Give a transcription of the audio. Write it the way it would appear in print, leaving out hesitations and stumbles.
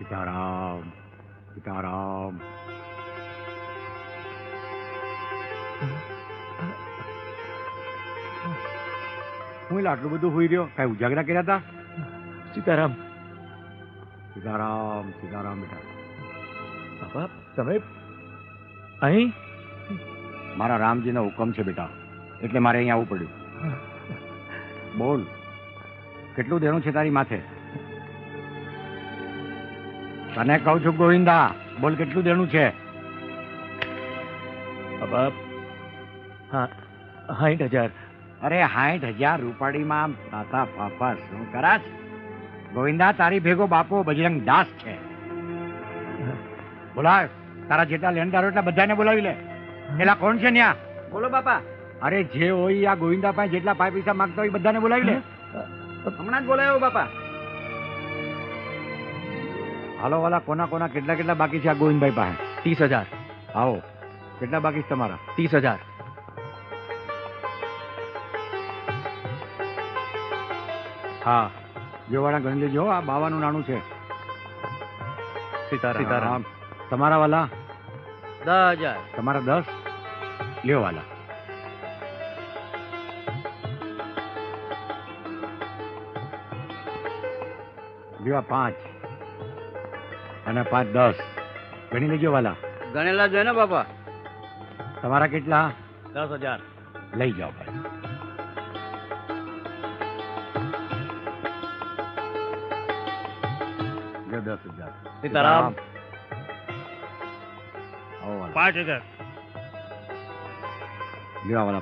સીતારામ સીતારામ. હું એટલે આટલું બધું હોઈ રહ્યો? કઈ ઉજાગરા કર્યા હતા? સીતારામ. સીતારામ સીતારામ બેટા. બાપા તમે અહીં? મારા રામજીનો હુકમ છે બેટા, એટલે મારે અહીંયા આવવું પડ્યું. બોલ, કેટલું દેણું છે તારી માથે? તને કહું છું ગોવિંદા, બોલ કેટલું દેણું છે? બાપા હા 60,000. અરે 60,000 રૂપાડીમાં તાતા પાપા શું કરાશ? ગોવિંદા, તારી ભેગો બાપો બજરંગ દાસ છે. બોલાવ, તારા જેટલા લેણદારો એટલા બધાને બોલાવી લે. એલા કોણ છે ન્યા? બોલો બાપા. અરે જે હોય આ ગોવિંદા પાસે જેટલા પાય પૈસા માંગતા હોય બધાને બોલાવી લે. હમણાં જ બોલાયો બાપા. હાલો વાલા, કોના કોના કેટલા કેટલા બાકી છે આ ગોવિંદભાઈ પાસે? 30,000. આવો, કેટલા બાકી છે તમારા? 30,000. હા, જેવાળા ગણી લેજો. આ બાવાનું નાણું છે. સીતારામ. તમારા વાલા? 10,000. તમારા 10. લ્યો વાલા. લ્યો 5 અને 5 10 ગણી લેજો વાલા. ગણેલા જોઈએ ને બાપા. તમારા કેટલા? 10,000. લઈ જાઓ ભાઈ. લ્યો 10,000. સીતારામ. આવો વાલા. 5,000. લ્યો વાલા